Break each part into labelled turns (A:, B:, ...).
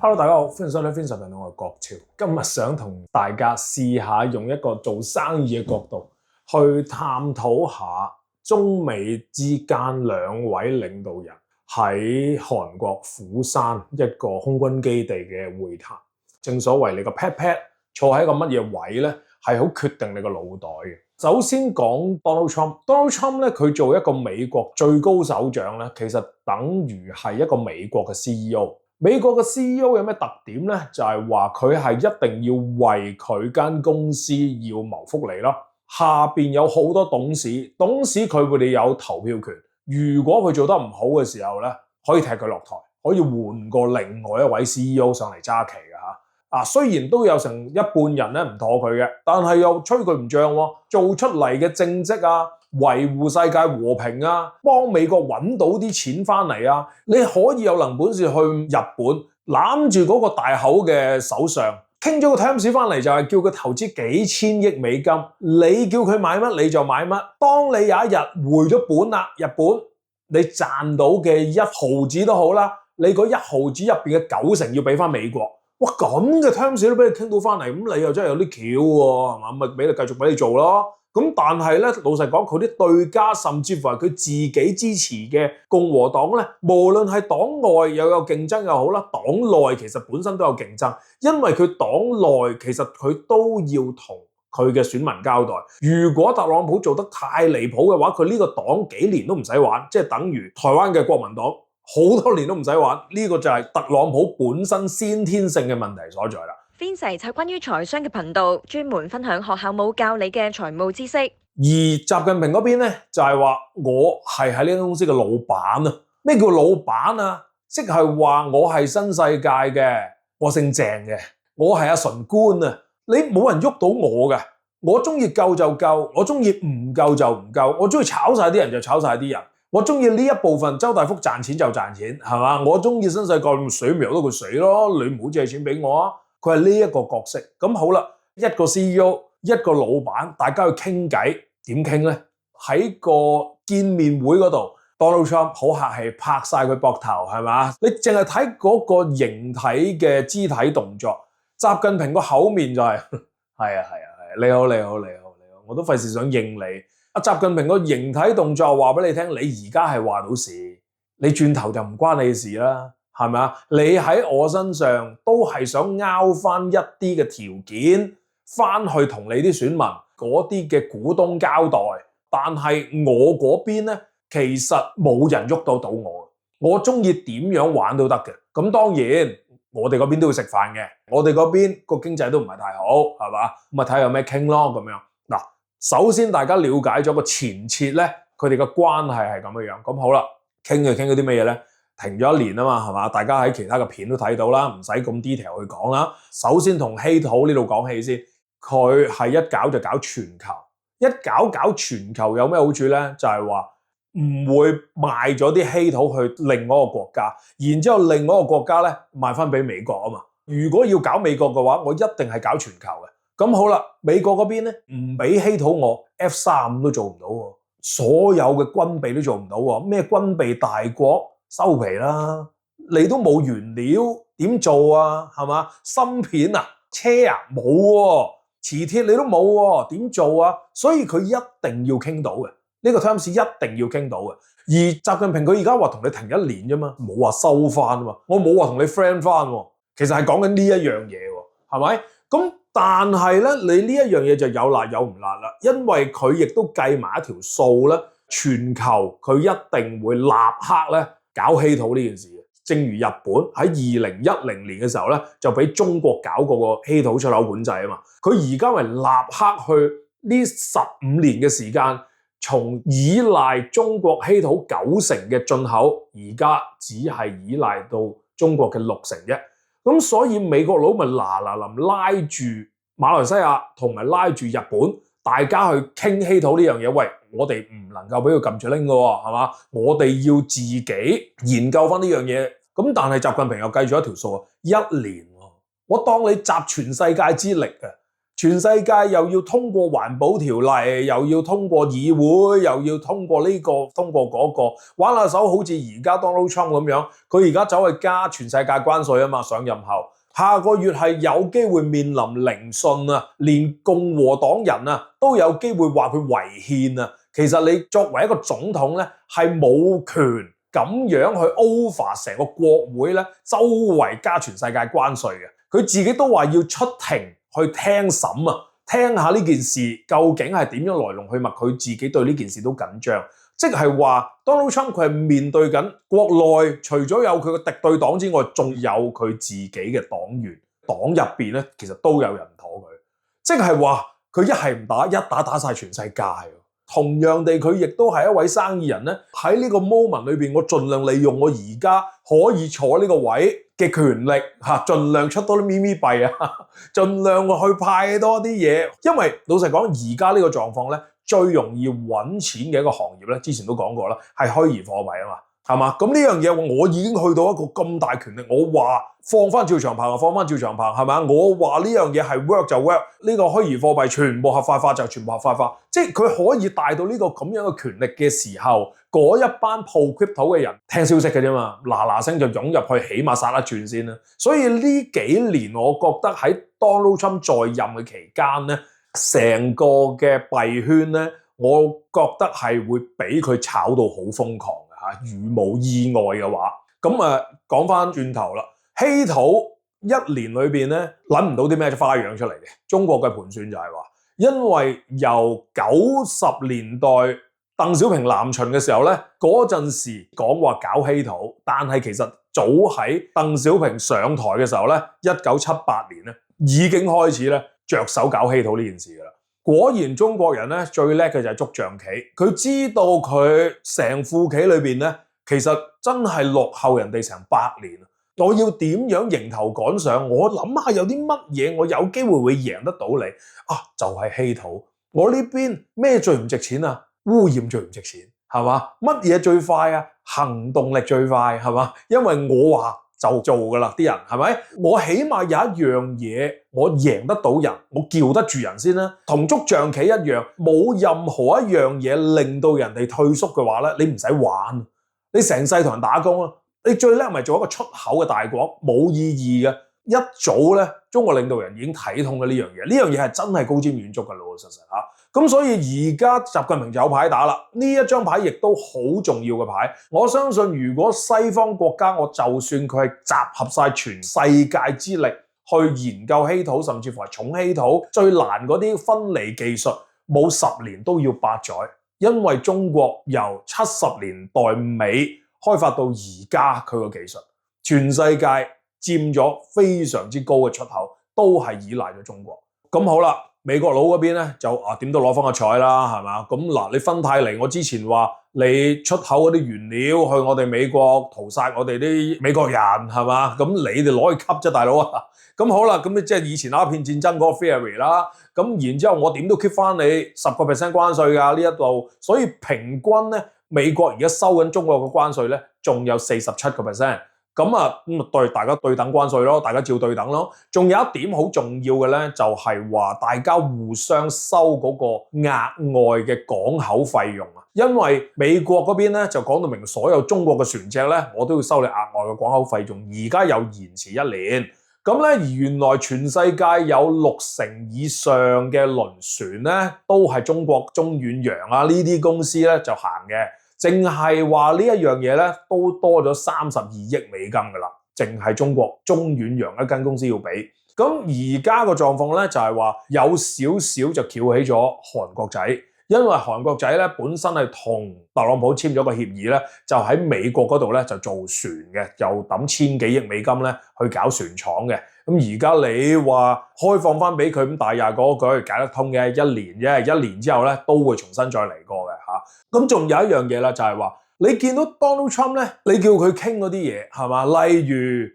A: Hello，大家好，歡迎收睇 Vincent 頻道，我係郭超。今日想同大家試下用一個做生意嘅角度去探討下中美之間兩位領導人喺韓國釜山一個空軍基地嘅會談。正所謂你個 pat 坐喺個乜嘢位咧，係好決定你個腦袋嘅。首先講 Donald Trump，Donald Trump 咧，佢做一個美國最高首長咧，其實等於係一個美國嘅 CEO。美國嘅 CEO 有咩特點咧？就係話佢係一定要為佢間公司要謀福利咯。下邊有好多董事佢哋有投票權。如果佢做得唔好嘅時候咧，可以踢佢落台，可以換過另外一位 CEO 上嚟揸旗嘅嚇。雖然都有成一半人咧唔妥佢嘅，但係又吹佢唔脹喎。做出嚟嘅政績啊，維護世界和平啊，幫美國揾到啲錢翻嚟啊，你可以有能本事去日本攬住嗰個大口嘅首相，傾咗個 terms 翻嚟就係叫佢投資幾千億美金，你叫佢買乜你就買乜。當你有一日回咗本啦，日本你賺到嘅1毫子都好啦，你嗰1毫子入邊嘅90%要俾翻美國。哇，咁嘅 terms 都俾你傾到翻嚟，咁你又真係有啲橋喎，係嘛？咪俾你繼續俾你做咯。咁但係咧，老實講，佢啲對家甚至乎係佢自己支持嘅共和黨咧，無論係黨外又有競爭又好啦，黨內其實本身都有競爭，因為佢黨內其實佢都要同佢嘅選民交代。如果特朗普做得太離譜嘅話，佢呢個黨幾年都唔使玩，即係等於台灣嘅國民黨好多年都唔使玩。呢個就係特朗普本身先天性嘅問題所在啦。
B: Vincent 係關於財商嘅頻道，專門分享學校冇教你嘅財務知識。
A: 而習近平嗰邊咧就係話我係喺呢間公司嘅老闆啊。咩叫老闆啊？即係話我係新世界嘅，我姓鄭嘅，我係阿純官啊。你冇人喐到我嘅，我中意救就救，我中意唔救就唔救，我中意炒晒啲人就炒晒啲人，我中意呢一部分周大福賺錢就賺錢，係嘛？我中意新世界水苗都佢水咯，你唔好借錢俾我啊！佢係呢一個角色。咁好啦，一個 CEO 一個老闆，大家去傾偈，點傾呢？喺個見面會嗰度 Donald Trump 好客氣拍晒佢膊頭，係嘛？你淨係睇嗰個形體嘅肢體動作，習近平個口面就係係啊，你好，我都費事想應你。習近平個形體動作話俾你聽，你而家係話到事，你轉頭就唔關你事啦。係咪啊？你喺我身上都係想拗翻一啲嘅條件，翻去同你啲選民嗰啲嘅股東交代。但係我嗰邊咧，其實冇人喐到我。我中意點樣玩都得嘅。咁當然，我哋嗰邊都要食飯嘅。我哋嗰邊個經濟都唔係太好，係嘛？咁啊睇下有咩傾咯咁樣。嗱，首先大家了解咗個前設咧，佢哋嘅關係係咁樣。咁好啦，傾就傾嗰啲咩嘢咧？停咗1年啊嘛，係嘛？大家喺其他嘅片都睇到啦，唔使咁 detail 去講啦。首先同稀土呢度講起先，佢係一搞就搞全球，一搞全球有咩好處咧？就係話唔會賣咗啲稀土去另外一個國家，然之後另外一個國家咧賣翻俾美國啊嘛。如果要搞美國嘅話，我一定係搞全球嘅。咁好啦，美國嗰邊咧唔俾稀土我 F-35都做唔到喎，所有嘅軍備都做唔到喎，咩軍備大國？收皮啦！你都冇原料點做啊？係嘛？芯片啊、車啊冇喎，磁鐵你都冇喎，點做啊？所以佢一定要傾到嘅，呢個 terms 一定要傾到嘅。而習近平佢而家話同你停1年啫嘛，冇話收翻啊嘛，我冇話同你 friend 翻喎，其實係講緊呢一樣嘢喎，係咪？咁但係咧，你呢一樣嘢就有辣有唔辣啦，因為佢亦都計埋一條數咧，全球佢一定會立刻咧。搞稀土呢件事，正如日本喺2010年嘅時候咧，就俾中國搞過個稀土出口管制啊嘛。佢而家咪立刻去呢15年嘅時間，從依賴中國稀土90%嘅進口，而家只係依賴到中國嘅60%啫。咁所以美國佬咪嗱臨拉住馬來西亞同埋拉住日本，大家去傾稀土呢樣嘢。喂，我哋唔能夠俾佢撳住拎嘅喎，係嘛？我哋要自己研究翻呢樣嘢。咁但係習近平又計咗一條數啊，1年喎，我當你集全世界之力啊，全世界又要通過環保條例，又要通過議會，又要通過呢個通過嗰個，玩下手好似而家 Donald Trump 咁樣，佢而家走去加全世界關稅啊嘛，上任後下個月係有機會面臨聆訊啊，連共和黨人啊都有機會話佢違憲啊。其實你作為一個總統咧，係冇權咁樣去 over 成個國會咧，周圍加全世界關稅嘅。佢自己都話要出庭去聽審啊，聽下呢件事究竟係點樣來龍去脈，佢自己對呢件事都緊張。即係話 Donald Trump 佢係面對緊國內除咗有佢嘅敵對黨之外，仲有佢自己嘅黨員，黨入邊咧其實都有人唔妥佢。即係話佢一係唔打，一打晒全世界。同樣地，佢亦都係一位生意人咧，喺呢個 moment 裏邊，我盡量利用我而家可以坐呢個位嘅權力嚇，盡量出多啲咪咪幣啊，盡量去派多啲嘢。因為老實講，而家呢個狀況咧，最容易揾錢嘅一個行業咧，之前都講過啦，係虛擬貨幣啊嘛。係嘛？咁呢樣嘢我已經去到一個咁大權力，我話放翻照常棚就放翻照常棚，係咪？我話呢樣嘢係 work 就 work，呢個虛擬貨幣全部合法化就全部合法化，即係佢可以帶到呢個咁樣嘅權力嘅時候，嗰一班鋪 crypto 嘅人聽消息嘅啫嘛，嗱聲就湧入去，起碼殺得轉先啦。所以呢幾年我覺得喺 Donald Trump 在任嘅期間咧，成個嘅幣圈咧，我覺得係會俾佢炒到好瘋狂。如無意外嘅話，咁講翻轉頭啦，稀土一年裏邊咧諗唔到啲咩花樣出嚟嘅。中國嘅盤算就係話，因為由90年代鄧小平南巡嘅時候咧，嗰陣時講話搞稀土，但係其實早喺鄧小平上台嘅時候咧，1978年咧已經開始咧着手搞稀土呢件事噶啦。果然中國人咧最叻嘅就係捉象棋，佢知道佢成副棋裏邊咧，其實真係落後人哋成100年。我要點樣迎頭趕上？我諗下有啲乜嘢我有機會會贏得到你啊？就係稀土。我呢邊咩最唔值錢啊？污染最唔值錢，係嘛？乜嘢最快啊？行動力最快，係嘛？因為我話就做㗎啦，啲人係咪？我起碼有一樣嘢，我贏得到人，我叫得住人先啦。同捉象棋一樣，冇任何一樣嘢令到人哋退縮嘅話咧，你唔使玩，你成世同人打工啦。你最叻咪做一個出口嘅大國，冇意義嘅。一早咧，中國領導人已經睇通咗呢樣嘢，呢樣嘢係真係高瞻遠矚嘅，老老實實嚇。咁所以而家習近平就有牌打啦，呢一張牌亦都好重要嘅牌。我相信如果西方國家，我就算佢係集合晒全世界之力去研究稀土，甚至乎係重稀土最難嗰啲分離技術，冇10年都要8載，因為中國由70年代尾開發到而家佢個技術，全世界佔咗非常之高嘅出口，都係依賴咗中國。咁好啦。美國佬嗰邊咧就點都攞翻個彩啦，係嘛？咁嗱，你芬太尼，我之前話你出口嗰啲原料去我哋美國屠殺我哋啲美國人，係嘛？咁你哋攞去吸啫，大佬啊！咁好啦，咁你即係以前鴉片戰爭嗰個 theory 啦。咁然之後我點都 keep 翻你10% 關稅㗎呢一度，所以平均咧美國而家收緊中國嘅關稅咧，仲有47%。咁對大家對等關稅咯，大家照對等咯。仲有一點好重要嘅咧，就係話大家互相收嗰個額外嘅港口費用啊。因為美國嗰邊咧就講到明，所有中國嘅船隻咧，我都要收你額外嘅港口費用。而家有延遲1年，咁咧而原來全世界有60%以上嘅輪船咧，都係中國中遠洋啊呢啲公司咧就行嘅。淨係話呢一樣嘢咧，都多咗32億美金㗎啦，淨係中國中遠洋一間公司要俾。咁而家個狀況咧就係話有少少就翹起咗韓國仔，因為韓國仔咧本身係同特朗普簽咗個協議咧，就喺美國嗰度咧就做船嘅，又抌1000幾億美金咧去搞船廠嘅。咁而家你話開放翻俾佢，咁大廿嗰句解得通嘅，1年啫，1年之後咧都會重新再嚟過嘅嚇。咁仲有一樣嘢啦，就係話你見到 Donald Trump 咧，你叫佢傾嗰啲嘢係嘛？例如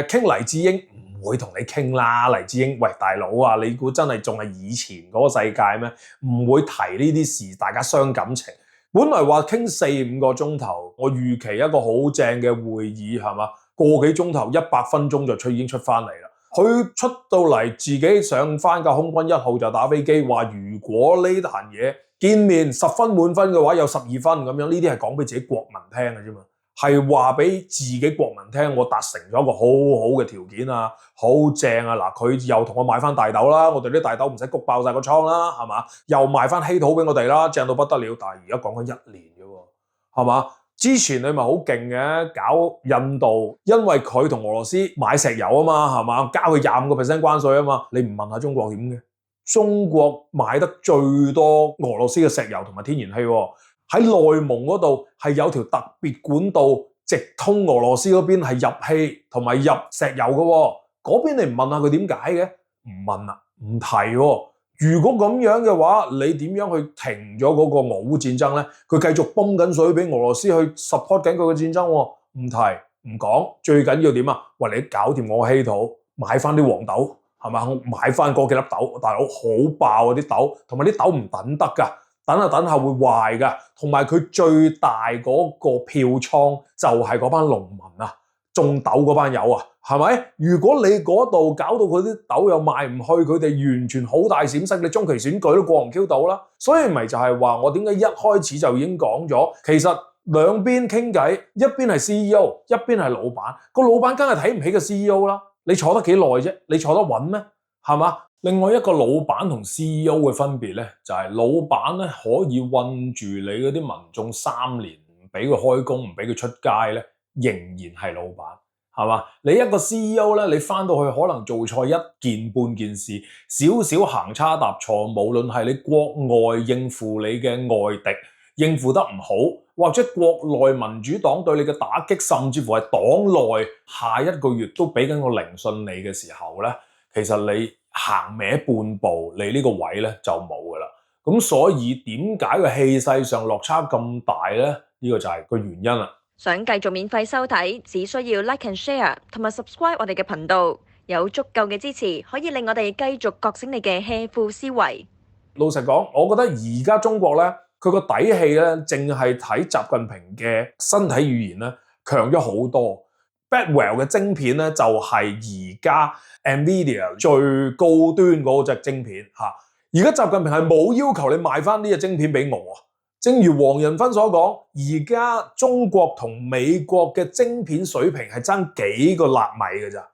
A: 傾黎智英，唔會同你傾啦。黎智英，喂大佬啊，你估真係仲係以前嗰個世界咩？唔會提呢啲事，大家傷感情。本來話傾4-5個鐘頭，我預期一個好正嘅會議係嘛？個幾鐘頭100分鐘就已經出翻嚟啦。佢出到嚟自己上翻架空軍1號就打飛機，話如果呢壇嘢見面10分滿分嘅話，有12分咁樣，呢啲係講俾自己國民聽嘅啫嘛，係話俾自己國民聽，我達成咗一個好好嘅條件啊，好正啊！嗱，佢又同我買翻大豆啦，我哋啲大豆唔使谷爆晒個倉啦，係嘛？又賣翻稀土俾我哋啦，正到不得了。但係而家講緊1年啫喎，係嘛？之前你咪好勁嘅，搞印度，因為佢同俄羅斯買石油啊嘛，係嘛？交佢25% 關稅啊嘛，你唔問下中國點嘅？中國買得最多俄羅斯嘅石油同埋天然氣喎，喺內蒙嗰度係有條特別管道直通俄羅斯嗰邊係入氣同埋入石油嘅喎，嗰邊你唔問下佢點解嘅？唔問啦，唔提喎。如果咁樣嘅話，你點樣去停咗嗰個俄烏戰爭呢？佢繼續泵緊水俾俄羅斯去 support 緊佢嘅戰爭喎，唔提唔講，最緊要點啊？喂，你搞掂我稀土，買翻啲黃豆係嘛？買翻嗰幾粒豆，大佬好爆啊啲豆，同埋啲豆唔等得㗎，等下等下會壞㗎，同埋佢最大嗰個票倉就係嗰班農民啊，種豆嗰班友啊。係咪？如果你嗰度搞到佢啲豆又賣唔去，佢哋完全好大閃失，你中期選舉都過唔 Q 到啦。所以咪就係話我點解一開始就已經講咗，其實兩邊傾偈，一邊係 CEO， 一邊係老闆。個老闆梗係睇唔起個 CEO 啦。你坐得幾耐啫？你坐得穩咩？係嘛？另外一個老闆同 CEO 嘅分別咧，就係老闆咧可以韞住你嗰啲民眾3年，唔俾佢開工，唔俾佢出街咧，仍然係老闆。係嘛？你一個 CEO 咧，你翻到去可能做錯1件半件事，少少行差踏錯，無論係你國外應付你嘅外敵應付得唔好，或者國內民主黨對你嘅打擊，甚至乎係黨內下一個月都俾緊個聆訊你嘅時候咧，其實你行歪半步，你呢個位咧就冇噶啦。咁所以點解個氣勢上落差咁大咧？呢個就係個原因啦。
B: 想繼續免費收睇，只需要 like and share 同埋 subscribe 我哋嘅頻道，有足夠嘅支持，可以令我哋繼續覺醒你嘅 careful 思維。
A: 老實講，我覺得而家中國咧，佢個底氣咧，淨係睇習近平嘅身體語言咧，強咗好多。Blackwell 嘅晶片咧，就係而家 Nvidia 最高端嗰隻晶片嚇。而家習近平係冇要求你賣翻呢隻晶片俾我啊！正如黃仁勳所講，而家中國同美國嘅晶片水平係爭幾個納米嘅咋，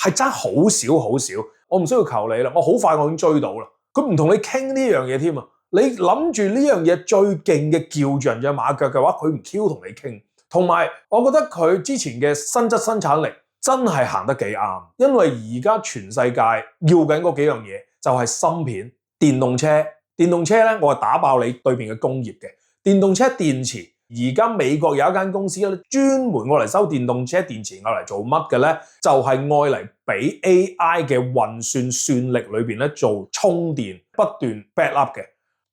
A: 係爭好少好少。我唔需要求你啦，我好快我已經追到啦。佢唔同你傾呢樣嘢添啊！你諗住呢樣嘢最勁嘅叫住人隻馬腳嘅話，佢唔 Q 同你傾。同埋，我覺得佢之前嘅新質生產力真係行得幾啱，因為而家全世界要緊嗰幾樣嘢就係芯片、電動車。電動車咧，我係打爆你對面嘅工業嘅電動車電池。而家美國有一間公司咧，專門愛嚟收電動車電池，愛嚟做乜嘅咧？就係愛嚟俾 AI 嘅運算算力裏邊咧做充電，不斷 back up 嘅。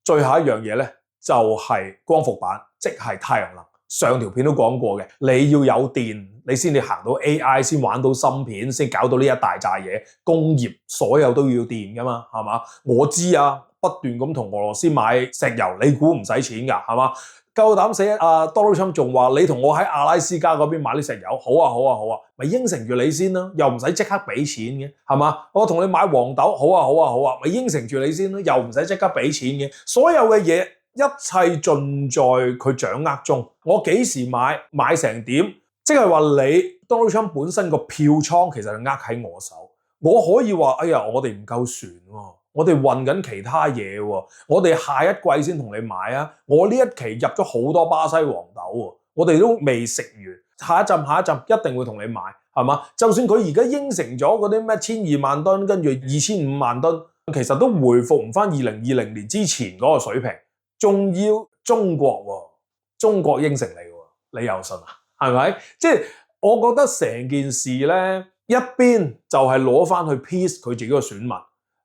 A: 最後一樣嘢咧，就係光伏板，即係太陽能。上條片都講過嘅，你要有電，你先至行到 AI，先玩到芯片，先搞到呢一大扎嘢。工業所有都要電噶嘛，係嘛？我知啊，不斷咁同俄羅斯買石油，你估唔使錢㗎，係嘛？夠膽死Donald Trump 仲話你同我喺阿拉斯加嗰邊買啲石油，好啊好啊好啊，咪應承住你先啦，又唔使即刻俾錢嘅，係嘛？我同你買黃豆，好啊好啊好啊，咪應承住你先啦，又唔使即刻俾錢嘅，所有嘅嘢。一切盡在佢掌握中。我幾時買，買成點，即係話你 Donald Trump 本身個票倉其實係握喺我手。我可以話，哎呀，我哋唔夠船喎，我哋運緊其他嘢喎，我哋下一季先同你買啊。我呢一期入咗好多巴西黃豆喎，我哋都未食完，下一陣一定會同你買，係嘛？就算佢而家應承咗嗰啲咩1,2萬噸，跟住2,500萬噸，其實都回復唔返2020年之前嗰個水平。仲要中國喎，中國應承你喎，你又信啊？係咪？即係我覺得成件事咧，一邊就係攞翻去 peace 佢自己個選民，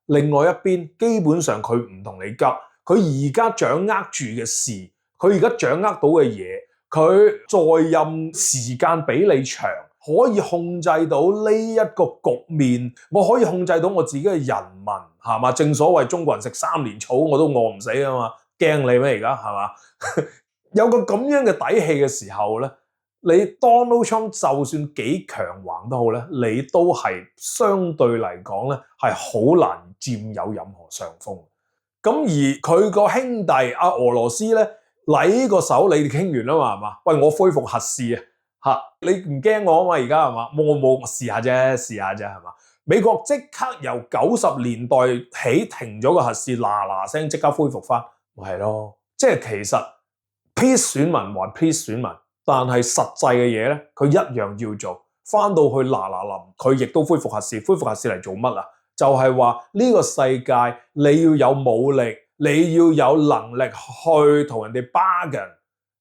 A: 另外一邊基本上佢唔同你急，佢而家掌握住嘅事，佢而家掌握到嘅嘢，佢在任時間比你長，可以控制到呢一個局面，我可以控制到我自己嘅人民，係嘛？正所謂中國人食3年草我都餓唔死啊嘛！驚你咩而家係嘛？有個咁樣嘅底氣嘅時候咧，你 Donald Trump 就算幾強橫都好咧，你都係相對嚟講咧係好難佔有任何上風。咁而佢個兄弟阿俄羅斯咧，禮個手你哋傾完啦嘛，係嘛？喂，我恢復核試啊，你唔驚我啊嘛？而家係嘛？我冇試下啫，係嘛？美國即刻由90年代起停咗個核試，嗱聲即刻恢復翻，咪係咯？即係其實 please 選民還 please 選民，但係實際嘅嘢咧，佢一樣要做。翻到去臨，佢亦都恢復核試，恢復核試嚟做乜啊？就係話呢個世界你要有武力，你要有能力去同人哋 bargain，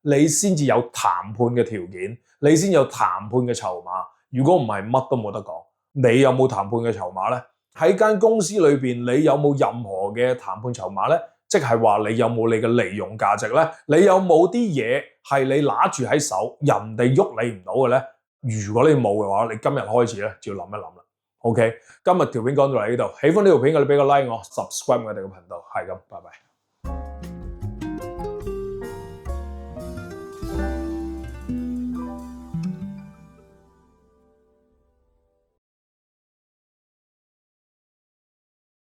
A: 你先至有談判嘅條件，你先有談判嘅籌碼。如果唔係，乜都冇得講。你有冇談判嘅籌碼呢？喺間公司裏邊，你有冇任何嘅談判籌碼呢？即係話你有冇你嘅利用價值呢？你有冇啲嘢係你拿住喺手，人哋喐你唔到嘅呢？如果你冇嘅話，你今日開始咧就要諗一諗啦。OK， 今日條片講到嚟呢度，喜歡呢條片嘅你俾個 like 我 ，subscribe 我哋嘅頻道，係咁，拜拜。